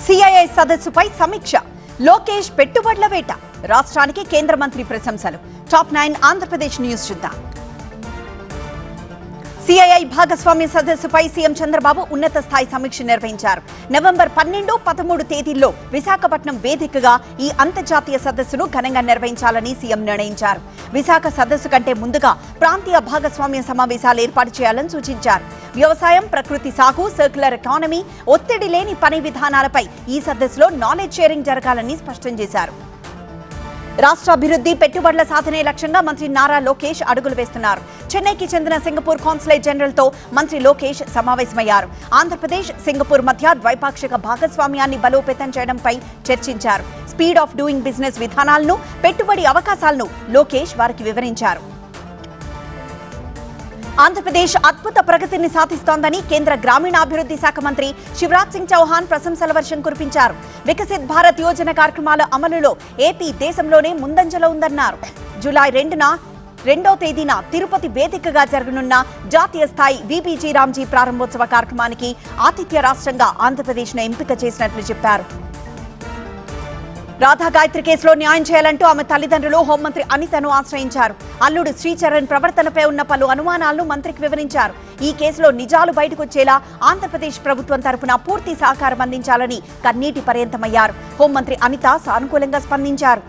CII సదస్సుపై సమీక్ష. లోకేష్ పెట్టుబడుల వేట. రాష్ట్రానికి కేంద్ర మంత్రి ప్రశంసలు. టాప్ 9 ఆంధ్రప్రదేశ్ న్యూస్ చూద్దాం. సిఐఐ భాగస్వామ్య సదస్సుపై సీఎం చంద్రబాబు ఉన్నత స్థాయి సమీక్ష నిర్వహించారు. నవంబర్ 12, 13 తేదీల్లో విశాఖపట్నం వేదికగా ఈ అంతర్జాతీయ సదస్సును ఘనంగా నిర్వహించాలని సీఎం నిర్ణయించారు. విశాఖ సదస్సు కంటే ముందుగా ప్రాంతీయ భాగస్వామ్య సమావేశాలు ఏర్పాటు చేయాలని సూచించారు. వ్యవసాయం, ప్రకృతి సాగు, సర్క్యులర్ ఎకానమీ, ఒత్తిడి లేని పని విధానాలపై ఈ సదస్సులో నాలెడ్జ్ షేరింగ్ జరగాలని స్పష్టం చేశారు. రాష్ట్ర అభివృద్ధి, పెట్టుబడుల సాధనే లక్ష్యంగా మంత్రి నారా లోకేష్ అడుగులు వేస్తున్నారు. చెన్నైకి చెందిన సింగపూర్ కాన్సులేట్ జనరల్ తో మంత్రి లోకేష్ సమావేశమయ్యారు. ఆంధ్రప్రదేశ్, సింగపూర్ మధ్య ద్వైపాక్షిక భాగస్వామ్యాన్ని బలోపేతం చేయడంపై చర్చించారు. స్పీడ్ ఆఫ్ డూయింగ్ బిజినెస్ విధానాలను, పెట్టుబడి అవకాశాలను లోకేష్ వారికి వివరించారు. ఆంధ్రప్రదేశ్ అద్భుత ప్రగతిని సాధిస్తోందని కేంద్ర గ్రామీణాభివృద్ధి శాఖ మంత్రి శివరాజ్ సింగ్ చౌహాన్ ప్రశంసల వర్షం కురిపించారు. వికసిత్ భారత్ యోజన కార్యక్రమాల అమలులో ఏపీ దేశంలోనే ముందంజలో ఉందన్నారు. జూలై 2వ తేదీన తిరుపతి వేదికగా జరగనున్న జాతీయ స్థాయి వీబీజీ రామ్జీ ప్రారంభోత్సవ కార్యక్రమానికి ఆతిథ్య రాష్ట్రంగా ఆంధ్రప్రదేశ్ను ఎంపిక చేసినట్లు చెప్పారు. రాధా గాయత్రి కేసులో న్యాయం చేయాలంటూ ఆమె తల్లిదండ్రులు హోంమంత్రి అనితను ఆశ్రయించారు. అల్లుడు శ్రీచరణ్ ప్రవర్తనపై ఉన్న పలు అనుమానాలను మంత్రికి వివరించారు. ఈ కేసులో నిజాలు బయటకొచ్చేలా ఆంధ్రప్రదేశ్ ప్రభుత్వం తరపున పూర్తి సహకారం అందించాలని కన్నీటి పర్యంతమయ్యారు. హోంమంత్రి అనిత సానుకూలంగా స్పందించారు.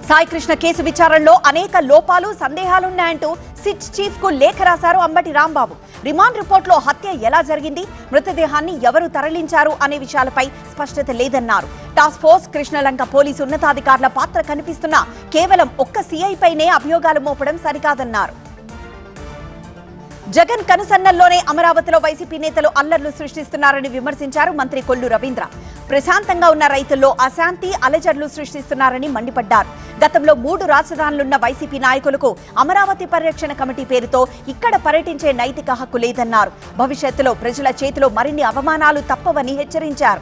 సాయికృష్ణ కేసు విచారణలో అనేక లోపాలు, సందేహాలున్నాయంటూ సిట్ చీఫ్ కు లేఖ రాశారు అంబటి రాంబాబు. రిమాండ్ రిపోర్టులో హత్య ఎలా జరిగింది, మృతదేహాన్ని ఎవరు తరలించారు అనే విషయాలపై స్పష్టత లేదన్నారు. టాస్క్ ఫోర్స్, కృష్ణలంక పోలీసు ఉన్నతాధికారుల పాత్ర కనిపిస్తున్నా కేవలం ఒక్క సీఐ పైనే అభియోగాలు మోపడం సరికాదన్నారు. జగన్ కనుసన్నల్లోనే అమరావతిలో వైసీపీ నేతలు అల్లర్లు సృష్టిస్తున్నారని విమర్శించారు మంత్రి కొల్లు రవీంద్ర. ప్రశాంతంగా ఉన్న రైతుల్లో అశాంతి, అలజడులు సృష్టిస్తున్నారని మండిపడ్డారు. గతంలో 3 రాజధానులున్న వైసీపీ నాయకులకు అమరావతి పరిరక్షణ కమిటీ పేరుతో ఇక్కడ పర్యటించే నైతిక హక్కు లేదన్నారు. భవిష్యత్తులో ప్రజల చేతిలో మరిన్ని అవమానాలు తప్పవని హెచ్చరించారు.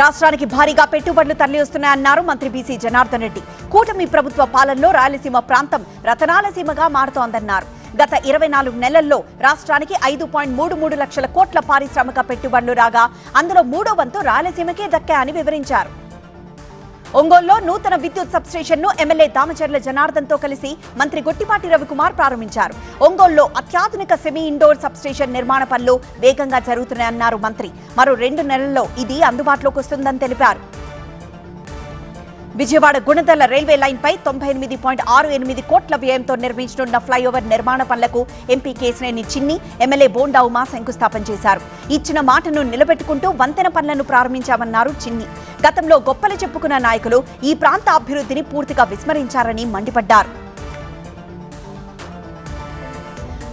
రాష్ట్రానికి భారీగా పెట్టుబడులు తరలివస్తున్నాయన్నారు మంత్రి బీసీ జనార్దన్ రెడ్డి. కూటమి ప్రభుత్వ పాలనలో రాయలసీమ ప్రాంతం రతనాల సీమగా మారుతోందన్నారు. గత 24 నెలల్లో రాష్ట్రానికి 5.33 లక్షల కోట్ల పారిశ్రామిక పెట్టుబడులు రాగా అందులో 3వ వంతు రాయలసీమకే దక్కాయని వివరించారు. ఒంగోలులో నూతన విద్యుత్ సబ్స్టేషన్ను ఎమ్మెల్యే దామచర్ల జనార్దన్ తో కలిసి మంత్రి గొట్టిపాటి రవికుమార్ ప్రారంభించారు. ఒంగోలులో అత్యాధునిక సెమీ ఇండోర్ సబ్స్టేషన్ నిర్మాణ పనులు వేగంగా జరుగుతున్నాయన్నారు మంత్రి. మరో 2 నెలల్లో ఇది అందుబాటులోకి వస్తుందని తెలిపారు. విజయవాడ గుణదల రైల్వే లైన్ పై 98.68 కోట్ల వ్యయంతో నిర్మించనున్న ఫ్లైఓవర్ నిర్మాణ పనులకు ఎంపీ కేశినేని చిన్ని, ఎమ్మెల్యే బోండా ఉమా శంకుస్థాపన చేశారు. ఇచ్చిన మాటను నిలబెట్టుకుంటూ వంతెన పనులను ప్రారంభించామన్నారు చిన్ని. గతంలో గొప్పలు చెప్పుకున్న నాయకులు ఈ ప్రాంత అభివృద్ధిని పూర్తిగా విస్మరించారని మండిపడ్డారు.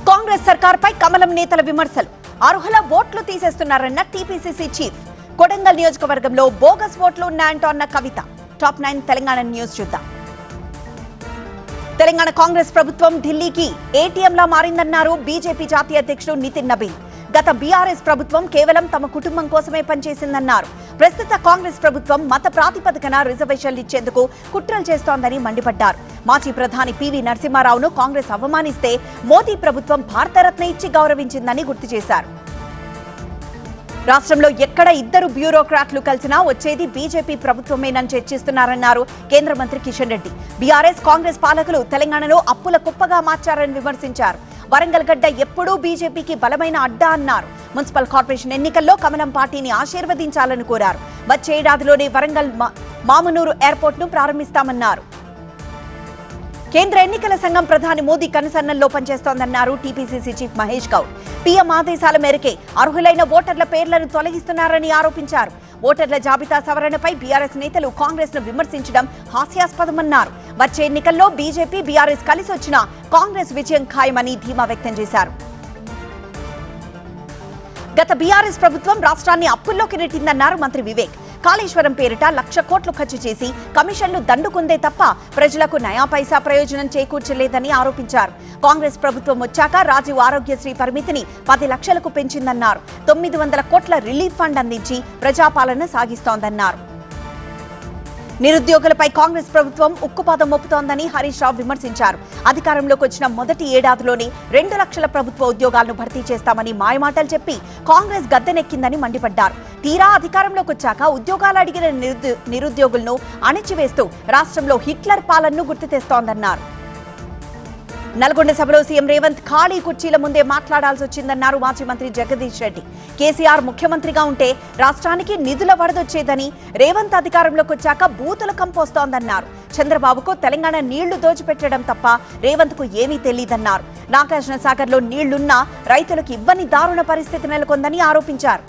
కాంగ్రెస్ సర్కార్పై కమలం నేతల విమర్శలు. అర్హుల ఓట్లు తీసేస్తున్నారన్న టీపీసీసీ చీఫ్. కొడంగల్ నియోజకవర్గంలో బోగస్ ఓట్లు ఉన్నాయంటూ అన్న కవిత. టాప్ 9 తెలంగాణ న్యూస్ చూద్దాం. తెలంగాణ కాంగ్రెస్ ప్రభుత్వం ఢిల్లీకి ఏటీఎంలా మారిందన్నారు బీజేపీ జాతీయ అధ్యక్షుడు నితిన్ నబీన్. గత బీఆర్ఎస్ ప్రభుత్వం కేవలం తమ కుటుంబం కోసమే పనిచేసిందన్నారు. ప్రస్తుత కాంగ్రెస్ ప్రభుత్వం మత ప్రాతిపదికన రిజర్వేషన్లు ఇచ్చేందుకు కుట్రలు చేస్తోందని మండిపడ్డారు. మాజీ ప్రధాని పివి నరసింహారావును కాంగ్రెస్ అవమానిస్తే మోదీ ప్రభుత్వం భారతరత్న ఇచ్చి గౌరవించిందని గుర్తు చేశారు. రాష్ట్రంలో ఎక్కడ 2 బ్యూరోక్రాట్లు కలిసినా వచ్చేది బీజేపీ ప్రభుత్వమేనని చర్చిస్తున్నారన్నారు కేంద్ర మంత్రి కిషన్ రెడ్డి. బీఆర్ఎస్, కాంగ్రెస్ పాలకులు తెలంగాణలో అప్పుల కుప్పగా మార్చారని విమర్శించారు. వరంగల్ గడ్డ ఎప్పుడూ బీజేపీకి బలమైన అడ్డా అన్నారు. మున్సిపల్ కార్పొరేషన్ ఎన్నికల్లో కమలం పార్టీని ఆశీర్వదించాలని కోరారు. వచ్చే ఏడాదిలోనే వరంగల్ మామునూరు ఎయిర్పోర్ట్ ను ప్రారంభిస్తామన్నారు. కేంద్ర ఎన్నికల సంఘం ప్రధాని మోదీ కనుసన్నల్లో పనిచేస్తోందన్నారు TPCC chief Mahesh Goud. PM ఆదేశాల మేరకే అర్హులైన ఓటర్ల పేర్లను తొలగిస్తున్నారని ఆరోపించారు. ఓటర్ల జాబితా సవరణపై బీఆర్ఎస్ నేతలు కాంగ్రెస్ ను విమర్శించడం హాస్యాస్పదమన్నారు. వచ్చే ఎన్నికల్లో బీజేపీ, బీఆర్ఎస్ కలిసి వచ్చినా కాంగ్రెస్ విజయం ఖాయమని ధీమా వ్యక్తం చేశారు. గత బీఆర్ఎస్ ప్రభుత్వం రాష్ట్రాన్ని అప్పుల్లోకి నెట్టిందన్నారు మంత్రి వివేక్. కాళేశ్వరం పేరిట 1,00,000 కోట్లు ఖర్చు చేసి కమిషన్లు దండుకుందే తప్ప ప్రజలకు నయా పైసా ప్రయోజనం చేకూర్చలేదని ఆరోపించారు. కాంగ్రెస్ ప్రభుత్వం వచ్చాక రాజీవ్ ఆరోగ్యశ్రీ పరిమితిని 10 లక్షలకు పెంచిందన్నారు. 900 కోట్ల రిలీఫ్ ఫండ్ అందించి ప్రజాపాలన సాగిస్తోందన్నారు. నిరుద్యోగులపై కాంగ్రెస్ ప్రభుత్వం ఉక్కుపాదం మోపుతోందని హరీష్ రావు విమర్శించారు. అధికారంలోకి వచ్చిన మొదటి ఏడాదిలోనే 2 లక్షల ప్రభుత్వ ఉద్యోగాలను భర్తీ చేస్తామని మాయమాటలు చెప్పి కాంగ్రెస్ గద్దెనెక్కిందని మండిపడ్డారు. తీరా అధికారంలోకి వచ్చాక ఉద్యోగాలు అడిగిన నిరుద్యోగులను అణిచివేస్తూ రాష్ట్రంలో హిట్లర్ పాలనను గుర్తు తెస్తోందన్నారు. నల్గొండ సభలో సీఎం రేవంత్ ఖాళీ కుర్చీల ముందే మాట్లాడాల్సి వచ్చిందన్నారు మాజీ మంత్రి జగదీష్ రెడ్డి. కేసీఆర్ ముఖ్యమంత్రిగా ఉంటే రాష్ట్రానికి నిధుల వరదొచ్చేదని, రేవంత్ అధికారంలోకి వచ్చాక బూతుల కంపోస్తోందన్నారు. చంద్రబాబుకు తెలంగాణ నీళ్లు దోచిపెట్టడం తప్ప రేవంత్ కు ఏమీ తెలియదన్నారు. నాగార్జున సాగర్లో నీళ్లున్నా రైతులకు ఇవ్వని దారుణ పరిస్థితి నెలకొందని ఆరోపించారు.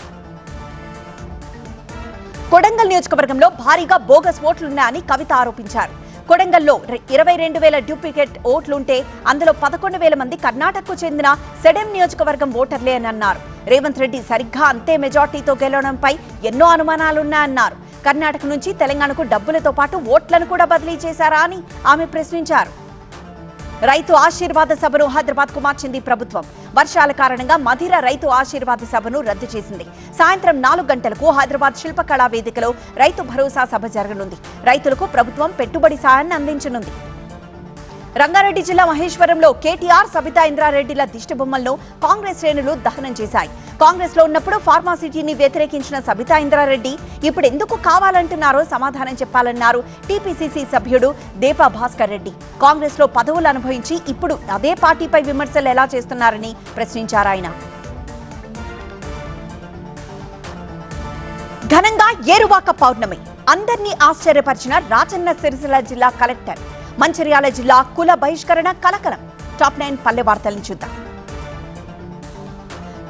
కొడంగల్ నియోజకవర్గంలో భారీగా బోగస్ ఓట్లున్నాయని కవిత ఆరోపించారు. కొడంగల్లో 22,000 డూప్లికేట్ ఓట్లుంటే అందులో 11,000 మంది కర్ణాటకకు చెందిన సెడెం నియోజకవర్గం ఓటర్లే అని అన్నారు. రేవంత్ రెడ్డి సరిగ్గా అంతే మెజార్టీతో గెలవడంపై ఎన్నో అనుమానాలున్నాయన్నారు. కర్ణాటక నుంచి తెలంగాణకు డబ్బులతో పాటు ఓట్లను కూడా బదిలీ చేశారా అని ఆమె ప్రశ్నించారు. రైతు ఆశీర్వాద సభను హైదరాబాద్ కు మార్చింది ప్రభుత్వం. వర్షాల కారణంగా మధిర రైతు ఆశీర్వాద సభను రద్దు చేసింది. సాయంత్రం 4 గంటలకు హైదరాబాద్ శిల్పకళా వేదికలో రైతు భరోసా సభ జరగనుంది. రైతులకు ప్రభుత్వం పెట్టుబడి సాయాన్ని అందించనుంది. రంగారెడ్డి జిల్లా మహేశ్వరంలో కేటీఆర్, సబితా ఇంద్రారెడ్డిల దిష్టి బొమ్మలను కాంగ్రెస్ శ్రేణులు దహనం చేశాయి. కాంగ్రెస్ లో ఉన్నప్పుడు ఫార్మాసిటీని వ్యతిరేకించిన సబితా ఇంద్రారెడ్డి ఇప్పుడు ఎందుకు కావాలంటున్నారో సమాధానం చెప్పాలన్నారు టీపీసీసీ సభ్యుడు దేపా భాస్కర్ రెడ్డి. కాంగ్రెస్ లో పదవులు అనుభవించి ఇప్పుడు అదే పార్టీపై విమర్శలు ఎలా చేస్తున్నారని ప్రశ్నించారు ఆయన. ఘనంగా ఏరువాక పౌర్ణమి అందరినీ ఆశ్చర్యపరిచిన రాజన్న సిరిసిల్ల జిల్లా కలెక్టర్. మంచిర్యాల జిల్లా కుల బహిష్కరణ కలకలం. టాప్ 9 పల్లె వార్తలను చూద్దాం.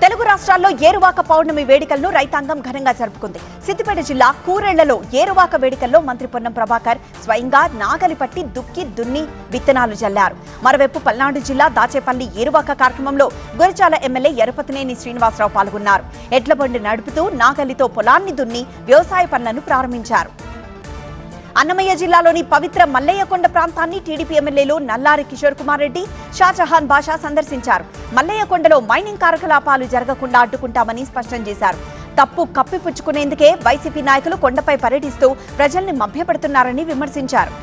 తెలుగు రాష్ట్రాల్లో ఏరువాక పౌర్ణమి వేడుకలను రైతాంగం ఘనంగా జరుపుకుంది. సిద్దిపేట జిల్లా కూరెళ్లలో ఏరువాక వేడుకల్లో మంత్రి పొన్నం ప్రభాకర్ స్వయంగా నాగలి పట్టి దుక్కి దున్ని విత్తనాలు జల్లారు. మరోవైపు పల్నాడు జిల్లా దాచేపల్లి ఏరువాక కార్యక్రమంలో గురజాల ఎమ్మెల్యే ఎరపతినేని శ్రీనివాసరావు పాల్గొన్నారు. ఎడ్లబండి నడుపుతూ నాగలితో పొలాన్ని దున్ని వ్యవసాయ పనులను ప్రారంభించారు. అన్నమయ్య జిల్లాలోని పవిత్ర మల్లయ్యకొండ ప్రాంతాన్ని టీడీపీ ఎమ్మెల్యేలు నల్లారి కిషోర్ కుమార్ రెడ్డి, షాజహాన్ బాషా సందర్శించారు. మల్లయ్యకొండలో మైనింగ్ కార్యకలాపాలు జరగకుండా అడ్డుకుంటామని స్పష్టం చేశారు. తప్పు కప్పిపుచ్చుకునేందుకే వైసీపీ నాయకులు కొండపై పర్యటిస్తూ ప్రజల్ని మభ్యపెడుతున్నారని విమర్శించారు.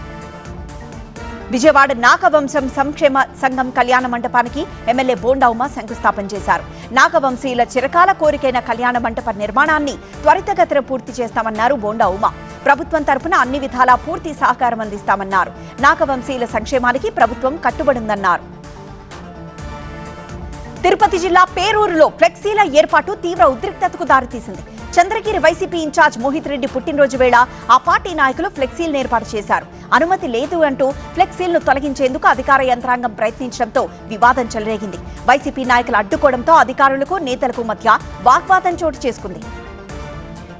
విజయవాడ నాగవంశం సంక్షేమ సంఘం కళ్యాణ మండపానికి ఎమ్మెల్యే బోండా ఉమ శంకుస్థాపన చేశారు. నాగవంశీయుల చిరకాల కోరికైన కళ్యాణ మండప నిర్మాణాన్ని త్వరితగతిన పూర్తి చేస్తామన్నారు బోండా ఉమ. ప్రభుత్వం తరపున అన్ని విధాలా పూర్తి సహకారం అందిస్తామన్నారు. నాగవంశీయుల సంక్షేమానికి ప్రభుత్వం కట్టుబడిందన్నారు. తిరుపతి జిల్లా పేరూరులో ఫ్లెక్సీల ఏర్పాటు తీవ్ర ఉద్రిక్తతకు దారితీసింది. చంద్రగిరి వైసీపీ ఇన్ఛార్జ్ మోహిత్ రెడ్డి పుట్టినరోజు వేళ ఆ పార్టీ నాయకులు ఫ్లెక్సీలను ఏర్పాటు చేశారు. అనుమతి లేదు అంటూ ఫ్లెక్సీలను తొలగించేందుకు అధికార యంత్రాంగం ప్రయత్నించడంతో వివాదం చెలరేగింది. వైసీపీ నాయకులు అడ్డుకోవడంతో అధికారులకు నేతలకు మధ్య వాగ్వాదం చోటు చేసుకుంది.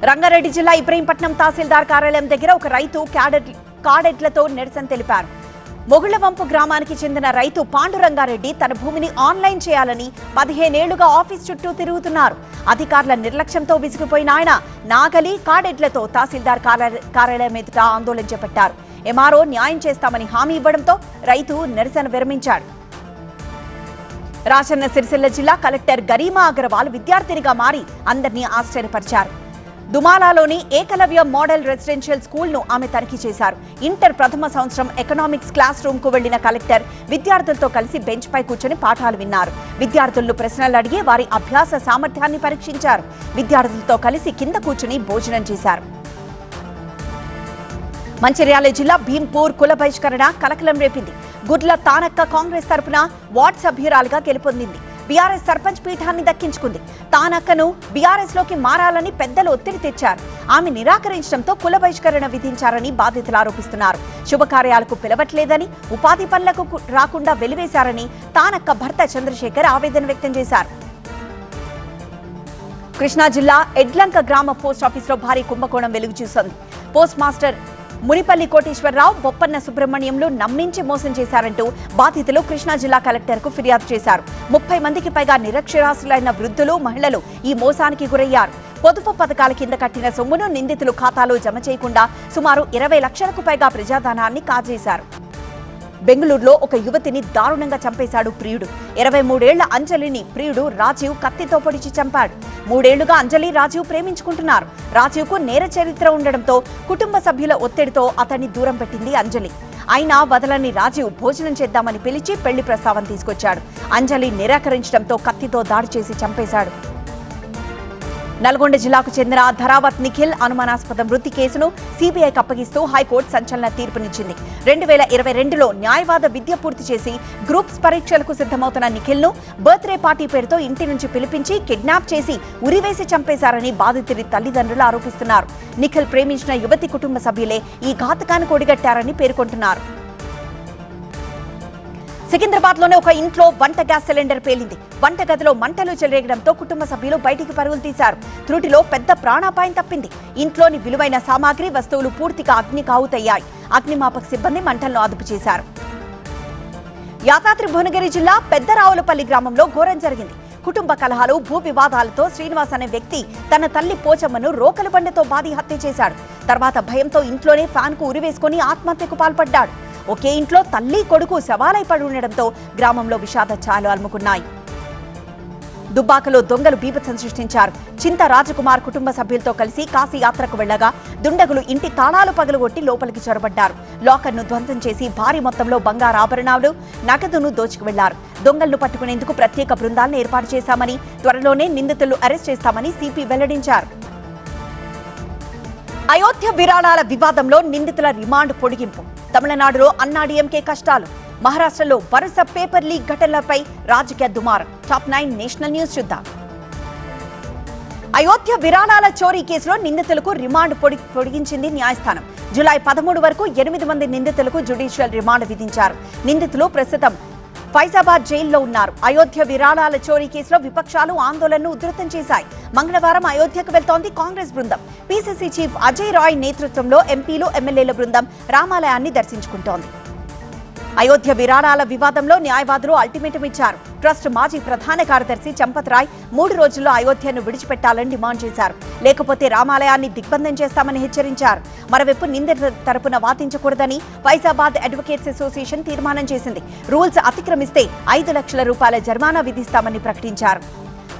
రంగారెడ్డి జిల్లా ఇబ్రహీంపట్నం తహసీల్దార్ కార్యాలయం దగ్గర ఒక రైతు కాడెడ్లతో నిరసన తెలిపారు. మొగుళ్లవంపు గ్రామానికి చెందిన రైతు పాండురంగారెడ్డి తన భూమిని ఆన్లైన్ చేయాలని 15 ఏళ్లుగా ఆఫీస్ చుట్టూ తిరుగుతున్నారు. అధికారుల నిర్లక్ష్యంతో విసిగిపోయిన ఆయన నాగలి, కాడెడ్లతో తహసీల్దార్ కార్యాలయం ఎదుట ఆందోళన చేపట్టారు. ఎంఆర్ఓ న్యాయం చేస్తామని హామీ ఇవ్వడంతో రైతు నిరసన విరమించాడు. రాజన్న సిరిసిల్ల జిల్లా కలెక్టర్ గరీమా అగర్వాల్ విద్యార్థినిగా మారి అందరినీ ఆశ్చర్యపరిచారు. దుమాలాలోని ఏకలవ్య మోడల్ రెసిడెన్షియల్ స్కూల్ ను ఆమె తనిఖీ చేశారు. ఇంటర్ ప్రథమ సంవత్సరం ఎకనామిక్స్ క్లాస్ రూమ్ కు వెళ్లిన కలెక్టర్ విద్యార్థులతో కలిసి బెంచ్ పై కూర్చొని పాఠాలు విన్నారు. విద్యార్థులను ప్రశ్నలు అడిగి వారి అభ్యాస సామర్థ్యాన్ని పరీక్షించారు. విద్యార్థులతో కలిసి కింద కూర్చొని భోజనం చేశారు. మంచిర్యాల జిల్లా భీంపూర్ కుల బహిష్కరణ కలకలం రేపింది. గుడ్ల తానక్క కాంగ్రెస్ తరపున వార్డు సభ్యురాలుగా గెలుపొందింది. బీఆర్ఎస్ సర్పంచ్ పీఠాన్ని దక్కించుకుంది. తానక్కను బీఆర్ఎస్ లోకి మారాలని పెద్దలు ఒత్తిడి తెచ్చారు. ఆమె నిరాకరించడంతో కుల బహిష్కరణ విధించారని బాధితులు ఆరోపిస్తున్నారు. శుభకార్యాలకు పిలవట్లేదని, ఉపాధి పనులకు రాకుండా వెలివేశారని తానక్క భర్త చంద్రశేఖర్ ఆవేదన వ్యక్తం చేశారు. కృష్ణా జిల్లా ఎడ్లంక గ్రామ పోస్ట్ ఆఫీసులో భారీ కుంభకోణం వెలుగు చూసింది. పోస్ట్ మాస్టర్ మునిపల్లి కోటేశ్వరరావు, బొప్పన్న సుబ్రహ్మణ్యంలు నమ్మించి మోసం చేశారంటూ బాధితులు కృష్ణా జిల్లా కలెక్టర్కు ఫిర్యాదు చేశారు. 30 మందికి పైగా నిరక్షరాస్యులైన వృద్ధులు, మహిళలు ఈ మోసానికి గురయ్యారు. పొదుపు పథకాల కింద కట్టిన సొమ్మును నిందితులు ఖాతాలో జమ చేయకుండా సుమారు 20 లక్షలకు పైగా ప్రజాధనాన్ని కాజేశారు. బెంగళూరులో ఒక యువతిని దారుణంగా చంపేశాడు ప్రియుడు. 23 ఏళ్ల అంజలిని ప్రియుడు రాజీవ్ కత్తితో పొడిచి చంపాడు. 3 ఏళ్లుగా అంజలి రాజీవ్ ప్రేమించుకుంటున్నారు. రాజీవ్కు నేర చరిత్ర ఉండడంతో కుటుంబ సభ్యుల ఒత్తిడితో అతన్ని దూరం పెట్టింది అంజలి. అయినా వదలని రాజీవ్ భోజనం చేద్దామని పిలిచి పెళ్లి ప్రస్తావన తీసుకొచ్చాడు. అంజలి నిరాకరించడంతో కత్తితో దాడి చేసి చంపేశాడు. నల్గొండ జిల్లాకు చెందిన ధరావత్ నిఖిల్ అనుమానాస్పద మృతి కేసును సీబీఐకి అప్పగిస్తూ హైకోర్టు సంచలన తీర్పునిచ్చింది. 2022లో న్యాయవాద విద్య పూర్తి చేసి గ్రూప్స్ పరీక్షలకు సిద్ధమవుతున్న నిఖిల్ను బర్త్డే పార్టీ పేరుతో ఇంటి నుంచి పిలిపించి కిడ్నాప్ చేసి ఉరివేసి చంపేశారని బాధితుడి తల్లిదండ్రులు ఆరోపిస్తున్నారు. నిఖిల్ ప్రేమించిన యువతి కుటుంబ సభ్యులే ఈ ఘాతకానికి ఒడిగట్టారని పేర్కొంటున్నారు. సికింద్రాబాద్లోనే ఒక ఇంట్లో వంట గ్యాస్ సిలిండర్ పేలింది. వంటగదిలో మంటలు చెలరేగడంతో కుటుంబ సభ్యులు బయటికి పరుగులు తీశారు. త్రుటిలో పెద్ద ప్రాణాపాయం తప్పింది. ఇంట్లోని విలువైన సామాగ్రి వస్తువులు పూర్తిగా అగ్నికి ఆహుతయ్యాయి. అగ్నిమాపక సిబ్బంది మంటలను అదుపు చేశారు. యాదాద్రి భువనగిరి జిల్లా పెద్దరావులపల్లి గ్రామంలో ఘోరం జరిగింది. కుటుంబ కలహాలు, భూ వివాదాలతో శ్రీనివాస్ అనే వ్యక్తి తన తల్లి పోచమ్మను రోకలి బండతో బాది హత్య చేశాడు. తర్వాత భయంతో ఇంట్లోనే ఫ్యాన్ కు ఉరివేసుకుని ఆత్మహత్యకు పాల్పడ్డాడు. ఒకే ఇంట్లో తల్లి కొడుకు శవాలై పడి ఉండడంతో గ్రామంలో విషాద ఛాయలు అలుముకున్నాయి. దుబ్బాకలో దొంగలు బీభత్సం సృష్టించారు. చింత రాజకుమార్ కుటుంబ సభ్యులతో కలిసి కాశీ యాత్రకు వెళ్లగా దుండగులు ఇంటి తాళాలు పగలగొట్టి లోపలికి చొరబడ్డారు. లాకర్ను ధ్వంసం చేసి భారీ మొత్తంలో బంగారు ఆభరణాలు, నగదును దోచుకు వెళ్లారు. దొంగలను పట్టుకునేందుకు ప్రత్యేక బృందాలను ఏర్పాటు చేశామని, త్వరలోనే నిందితులను అరెస్ట్ చేస్తామని సిపి వెల్లడించారు. అయోధ్య విరాళాల వివాదంలో నిందితుల రిమాండ్ పొడిగింపు. తమిళనాడులో అన్నాడీఎంకే కష్టాలు. మహారాష్ట్రలో వరుస పేపర్ లీక్ ఘటనలపై రాజకీయ దుమారం. టాప్ 9 నేషనల్ న్యూస్ చూద్దాం. అయోధ్య విరాళాల చోరీ కేసులో నిందితులకు రిమాండ్ పొడిగించింది న్యాయస్థానం. జూలై 13 వరకు 8 మంది నిందితులకు జ్యుడిషియల్ రిమాండ్ విధించారు. నిందితులు ప్రస్తుతం ఫైజాబాద్ జైల్లో ఉన్నారు. అయోధ్య విరాళాల చోరీ కేసులో విపక్షాలు ఆందోళనను ఉధృతం చేశాయి. మంగళవారం అయోధ్యకు వెళ్తోంది కాంగ్రెస్ బృందం. పీసీసీ చీఫ్ అజయ్ రాయ్ నేతృత్వంలో ఎంపీలు, ఎమ్మెల్యేల బృందం రామాలయాన్ని దర్శించుకుంటోంది. అయోధ్య విరాళాల వివాదంలో న్యాయవాదులు అల్టిమేటం ఇచ్చారు. ట్రస్ట్ మాజీ ప్రధాన కార్యదర్శి చంపత్ రాయ్ 3 రోజుల్లో అయోధ్యను విడిచిపెట్టాలని డిమాండ్ చేశారు. లేకపోతే రామాలయాన్ని దిగ్బంధం చేస్తామని హెచ్చరించారు. మరోవైపు నిందితుల తరపున వాదించకూడదని ఫైజాబాద్ అడ్వకేట్స్ అసోసియేషన్ తీర్మానం చేసింది. రూల్స్ అతిక్రమిస్తే 5 లక్షల రూపాయల జరిమానా విధిస్తామని ప్రకటించారు.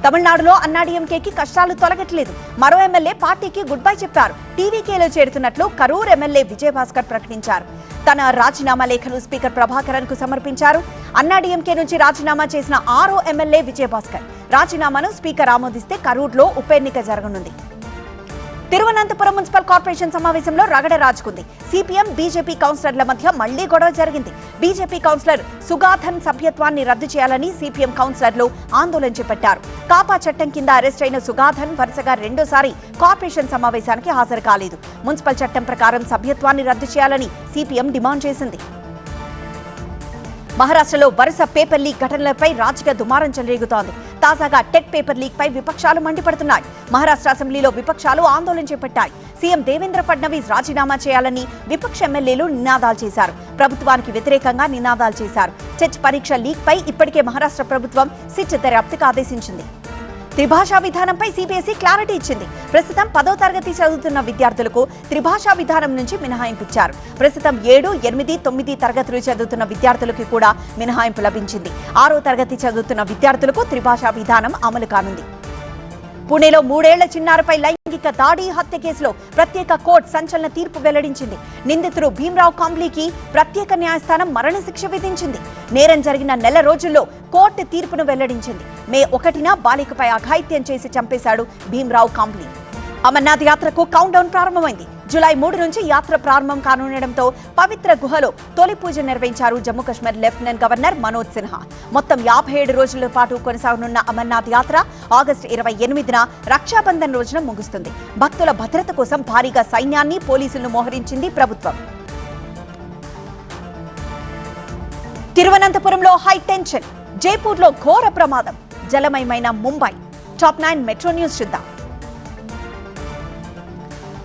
తమిళనాడులో అన్నాడీఎంకేకి కష్టాలు తొలగట్లేదు. మరో ఎమ్మెల్యే పార్టీకి గుడ్ బై చెప్పారు. టీవీకేలో చేరుతున్నట్లు కరూర్ ఎమ్మెల్యే విజయభాస్కర్ ప్రకటించారు. తన రాజీనామా లేఖను స్పీకర్ ప్రభాకరన్ కు సమర్పించారు. అన్నాడీఎంకే నుంచి రాజీనామా చేసిన 6వ ఎమ్మెల్యే విజయభాస్కర్. రాజీనామాను స్పీకర్ ఆమోదిస్తే కరూర్లో ఉప ఎన్నిక జరగనుంది. తిరువనంతపురం మున్సిపల్ కార్పొరేషన్ సమావేశంలో రగడ రాజుకుంది. సిపిఎం, బీజేపీ కౌన్సిలర్ల మధ్య మళ్లీ గొడవ జరిగింది. బీజేపీ కౌన్సిలర్ సుగాధన్ సభ్యత్వాన్ని రద్దు చేయాలని సిపిఎం కౌన్సిలర్లు ఆందోళన చేపట్టారు. కాపా చట్టం కింద అరెస్ట్ అయిన సుగాధన్ వరుసగా రెండోసారి కార్పొరేషన్ సమావేశానికి హాజరు కాలేదు. మున్సిపల్ చట్టం ప్రకారం సభ్యత్వాన్ని రద్దు చేయాలని సిపిఎం డిమాండ్ చేసింది. మహారాష్ట్రలో వరుస పేపర్ లీక్ ఘటనలపై రాజకీయ దుమారం చెలరేగుతోంది. తాజాగా టెట్ పేపర్ లీక్ పై విపక్షాలు మండిపడుతున్నాయి. మహారాష్ట్ర అసెంబ్లీలో విపక్షాలు ఆందోళన చేపట్టాయి. సీఎం దేవేంద్ర ఫడ్నవీస్ రాజీనామా చేయాలని విపక్ష ఎమ్మెల్యేలు నినాదాలు చేశారు. ప్రభుత్వానికి వ్యతిరేకంగా నినాదాలు చేశారు. టెట్ పరీక్ష లీక్ పై ఇప్పటికే మహారాష్ట్ర ప్రభుత్వం సిట్ దర్యాప్తుకు ఆదేశించింది. త్రిభాషా విధానంపై సిబిఎస్ఈ క్లారిటీ ఇచ్చింది. ప్రస్తుతం 10వ తరగతి చదువుతున్న విద్యార్థులకు త్రిభాషా విధానం నుంచి మినహాయింపిచ్చారు. ప్రస్తుతం 7, 8, 9 తరగతులు చదువుతున్న విద్యార్థులకు కూడా మినహాయింపు లభించింది. 6వ తరగతి చదువుతున్న విద్యార్థులకు త్రిభాషా విధానం అమలు కానుంది. పుణేలో 3 ఏళ్ల చిన్నారిపై లైంగిక దాడి, హత్య కేసులో ప్రత్యేక కోర్టు సంచలన తీర్పు వెల్లడించింది. నిందితుడు భీమ్రావ్ కాంబ్లీకి ప్రత్యేక న్యాయస్థానం మరణశిక్ష విధించింది. నేరం జరిగిన నెల రోజుల్లో కోర్టు తీర్పును వెల్లడించింది. మే 1న బాలికపై అఘాయిత్యం చేసి చంపేశాడు భీమ్రావ్ కాంబ్లీ. అమర్నాథ్ యాత్రకు కౌంట్ డౌన్ ప్రారంభమైంది. జూలై 3 నుంచి యాత్ర ప్రారంభం కానుండడంతో పవిత్ర గుహలో తొలి పూజ నిర్వహించారు జమ్మూ కశ్మీర్ లెఫ్టినెంట్ గవర్నర్ మనోజ్ సిన్హా. మొత్తం 57 రోజుల పాటు కొనసాగనున్న అమర్నాథ్ యాత్ర ఆగస్టు 28న రక్షాబంధన్ రోజున ముగుస్తుంది. భక్తుల భద్రత కోసం భారీగా సైన్యాన్ని, పోలీసులను మోహరించింది ప్రభుత్వం. తిరువనంతపురంలో హై టెన్షన్, జైపూర్లో ఘోర ప్రమాదం, జలమయమైన ముంబై. టాప్ 9 మెట్రో న్యూస్ చూద్దాం.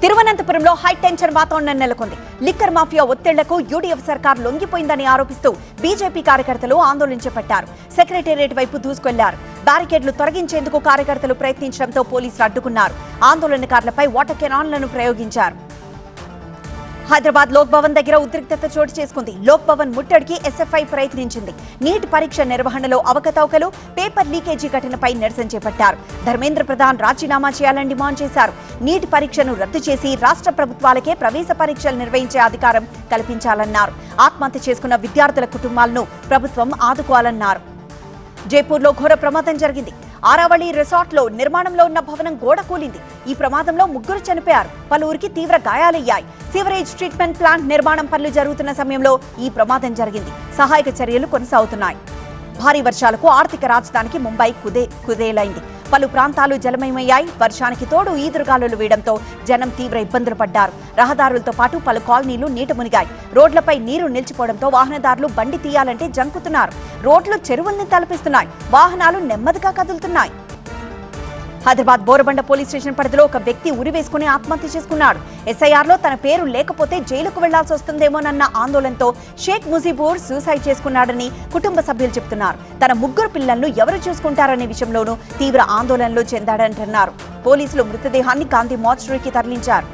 తిరువనంతపురంలో హై టెన్షన్ వాతావరణం నెలకొంది. లిక్కర్ మాఫియా ఒత్తిళ్లకు యూడీఎఫ్ సర్కార్ లొంగిపోయిందని ఆరోపిస్తూ బీజేపీ కార్యకర్తలు ఆందోళన చేపట్టారు. సెక్రటేరియట్ వైపు దూసుకెళ్లారు. బ్యారికేడ్లు తొలగించేందుకు కార్యకర్తలు ప్రయత్నించడంతో పోలీసులు అడ్డుకున్నారు. ఆందోళనకారులపై వాటర్ కెనాన్లను ప్రయోగించారు. హైదరాబాద్ లోక్ భవన్ దగ్గర ఉద్రిక్తత చోటు చేసుకుంది. లోక్ భవన్ ముట్టడికి ఎస్ఎఫ్ఐ ప్రయత్నించింది. నీట్ పరీక్ష నిర్వహణలో అవకతవకలు, పేపర్ లీకేజీ ఘటనపై నిరసన చేపట్టారు. ధర్మేంద్ర ప్రధాన్ రాజీనామా చేయాలని డిమాండ్ చేశారు. నీట్ పరీక్షను రద్దు చేసి రాష్ట్ర ప్రభుత్వాలకే ప్రవేశ పరీక్షలు నిర్వహించే అధికారం కల్పించాలన్నారు. ఆత్మహత్య చేసుకున్న విద్యార్థుల కుటుంబాలను ప్రభుత్వం ఆదుకోవాలన్నారు. జైపూర్లో ఘోర ప్రమాదం జరిగింది. ఆరావళి రిసార్ట్లో నిర్మాణంలో ఉన్న భవనం గోడ కూలింది. ఈ ప్రమాదంలో 3 చనిపోయారు. పలువురికి తీవ్ర గాయాలయ్యాయి. సివరేజ్ ట్రీట్మెంట్ ప్లాంట్ నిర్మాణం పనులు జరుగుతున్న సమయంలో ఈ ప్రమాదం జరిగింది. సహాయక చర్యలు కొనసాగుతున్నాయి. భారీ వర్షాలకు ఆర్థిక రాజధానికి ముంబై కుదేలైంది. పలు ప్రాంతాలు జలమయమయ్యాయి. వర్షానికి తోడు ఈదురుగాలులు వీయడంతో జనం తీవ్ర ఇబ్బందులు పడ్డారు. రహదారులతో పాటు పలు కాలనీలు నీట మునిగాయి. రోడ్లపై నీరు నిలిచిపోవడంతో వాహనదారులు బండి తీయాలంటే జంకుతున్నారు. రోడ్లు చెరువుల్ని తలపిస్తున్నాయి. వాహనాలు నెమ్మదిగా కదులుతున్నాయి. హైదరాబాద్ బోరబండ పోలీస్ స్టేషన్ పరిధిలో ఒక వ్యక్తి ఉరివేసుకుని ఆత్మహత్య చేసుకున్నాడు. ఎస్ఐఆర్లో తన పేరు లేకపోతే జైలుకు వెళ్లాల్సి వస్తుందేమోనన్న ఆందోళనతో షేక్ ముజీబూర్ సూసైడ్ చేసుకున్నాడని కుటుంబ సభ్యులు చెబుతున్నారు. తన 3 పిల్లలను ఎవరు చూసుకుంటారనే విషయంలోనూ తీవ్ర ఆందోళనలో చెందాడంటున్నారు. పోలీసులు మృతదేహాన్ని గాంధీ మార్చురీకి తరలించారు.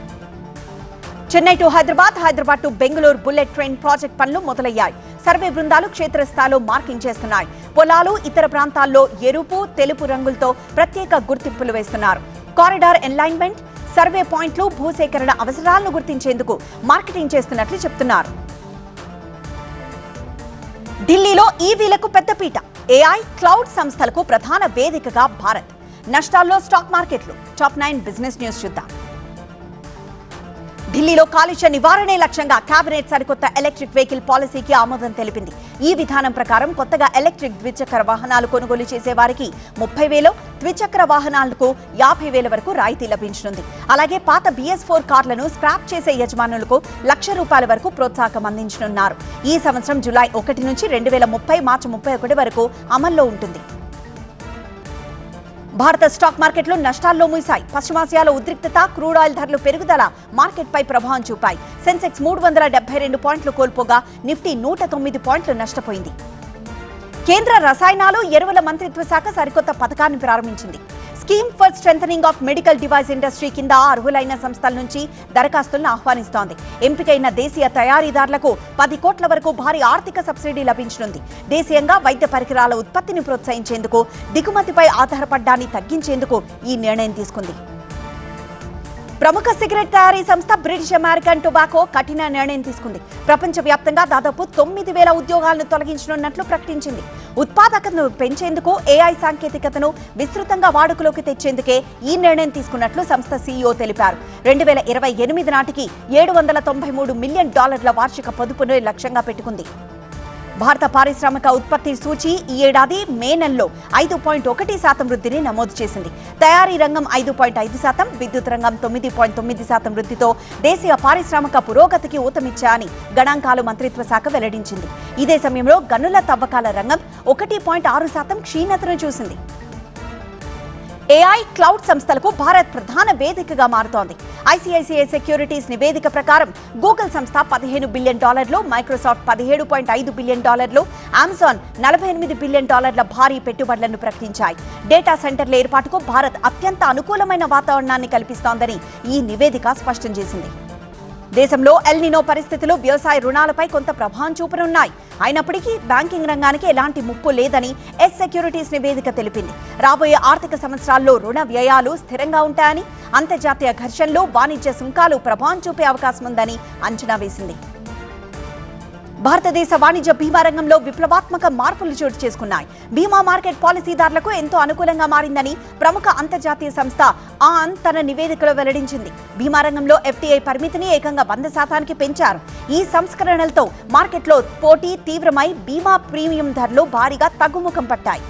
Chennai to Hyderabad, Hyderabad to Bengaluru bullet train project పనులు మొదలయ్యాయి. సర్వే బృందాలు క్షేత్రస్థాయిలో మార్కింగ్ చేస్తున్నాయి. పొలాలు, ఇతర ప్రాంతాల్లో ఎరుపు, తెలుపు రంగులతో ప్రత్యేక గుర్తింపులు వేస్తున్నారు. కారిడార్ ఎన్లైన్మెంట్, సర్వే పాయింట్లు, భూసేకరణ అవసరాలను గుర్తించేందుకు మార్కెటింగ్ చేస్తున్నట్లు చెప్తున్నారు. ఢిల్లీలో ఈవీలకు పెద్దపీట. ఏఐ, క్లౌడ్ సంస్థలకు ప్రధాన వేదికగా భారత్. నష్టాల్లో స్టాక్ మార్కెట్లు. టాప్ 9 బిజినెస్ న్యూస్ చూద్దాం. ఢిల్లీలో కాలుష్య నివారణే లక్ష్యంగా కేబినెట్ సరికొత్త ఎలక్ట్రిక్ వెహికల్ పాలసీకి ఆమోదం తెలిపింది. ఈ విధానం ప్రకారం కొత్తగా ఎలక్ట్రిక్ ద్విచక్ర వాహనాలు కొనుగోలు చేసే వారికి 30,000, ద్విచక్ర వాహనాలకు 50,000 వరకు రాయితీ లభించనుంది. అలాగే పాత BS4 కార్లను స్క్రాప్ చేసే యజమానులకు ₹1,00,000 వరకు ప్రోత్సాహకం అందించనున్నారు. ఈ సంవత్సరం జూలై 1 నుంచి 2030 మార్చి 31 వరకు అమల్లో ఉంటుంది. భారత స్టాక్ మార్కెట్లు నష్టాల్లో ముగిశాయి. పశ్చిమాసియాలో ఉద్రిక్తత, క్రూడ్ ఆయిల్ ధరలు పెరుగుదల మార్కెట్పై ప్రభావం చూపాయి. సెన్సెక్స్ 372 పాయింట్లు కోల్పోగా నిఫ్టీ 109 పాయింట్లు నష్టపోయింది. కేంద్ర రసాయనాలు, ఎరువుల మంత్రిత్వ శాఖ సరికొత్త పథకాన్ని ప్రారంభించింది. Scheme for strengthening of medical device industry కింద అర్హులైన సంస్థల నుంచి దరఖాస్తులను ఆహ్వానిస్తోంది. ఎంపికైన దేశీయ తయారీదారులకు 10 కోట్ల వరకు భారీ ఆర్థిక సబ్సిడీ లభించనుంది. దేశీయంగా వైద్య పరికరాల ఉత్పత్తిని ప్రోత్సహించేందుకు, దిగుమతిపై ఆధారపడ్డాన్ని తగ్గించేందుకు ఈ నిర్ణయం తీసుకుంది. ప్రముఖ సిగరెట్ తయారీ సంస్థ బ్రిటిష్ అమెరికన్ టొబాకో కఠిన నిర్ణయం తీసుకుంది. ప్రపంచవ్యాప్తంగా దాదాపు 9,000 ఉద్యోగాలను తొలగించనున్నట్లు ప్రకటించింది. ఉత్పాదకతను పెంచేందుకు ఏఐ సాంకేతికతను విస్తృతంగా వాడుకలోకి తెచ్చేందుకే ఈ నిర్ణయం తీసుకున్నట్లు సంస్థ CEO తెలిపారు. 2028 నాటికి $793 మిలియన్ వార్షిక పొదుపును లక్ష్యంగా పెట్టుకుంది. భారత పారిశ్రామిక ఉత్పత్తి సూచీ ఈ ఏడాది మే నెలలో 5.1% వృద్ధిని నమోదు చేసింది. తయారీ రంగం 5.5%, విద్యుత్ రంగం 9.9% వృద్ధితో దేశీయ పారిశ్రామిక పురోగతికి ఊతమిచ్చాయని గణాంకాలు మంత్రిత్వ శాఖ వెల్లడించింది. ఇదే సమయంలో గనుల తవ్వకాల రంగం 1.6% క్షీణతను చూసింది. ఏఐ, క్లౌడ్ సంస్థలకు భారత్ ప్రధాన వేదికగా మారుతోంది. ICICI సెక్యూరిటీస్ నివేదిక ప్రకారం గూగుల్ సంస్థ $15 billion, Microsoft $17.5 billion, Amazon $48 billion భారీ పెట్టుబడులను ప్రకటించాయి. డేటా సెంటర్ల ఏర్పాటుకు భారత్ అత్యంత అనుకూలమైన వాతావరణాన్ని కల్పిస్తోందని ఈ నివేదిక స్పష్టం చేసింది. దేశంలో ఎల్ నినో పరిస్థితులు వ్యవసాయ రుణాలపై కొంత ప్రభావం చూపనున్నాయి. అయినప్పటికీ బ్యాంకింగ్ రంగానికి ఎలాంటి ముప్పు లేదని ఎస్ సెక్యూరిటీస్ నివేదిక తెలిపింది. రాబోయే ఆర్థిక సంవత్సరాల్లో రుణ వ్యయాలు స్థిరంగా ఉంటాయని, అంతర్జాతీయ ఘర్షణలు, వాణిజ్య సుంకాలు ప్రభావం చూపే అవకాశం ఉందని అంచనా వేసింది. భారతదేశ వాణిజ్య బీమా రంగంలో విప్లవాత్మక మార్పులు చోటు చేసుకున్నాయి. బీమా మార్కెట్ పాలసీదారులకు ఎంతో అనుకూలంగా మారిందని ప్రముఖ అంతర్జాతీయ సంస్థ ఆన్ తన నివేదికలో వెల్లడించింది. బీమా రంగంలో FDI పరిమితిని ఏకంగా 100% పెంచారు. ఈ సంస్కరణలతో మార్కెట్లో పోటీ తీవ్రమై బీమా ప్రీమియం ధరలు భారీగా తగ్గుముఖం పట్టాయి.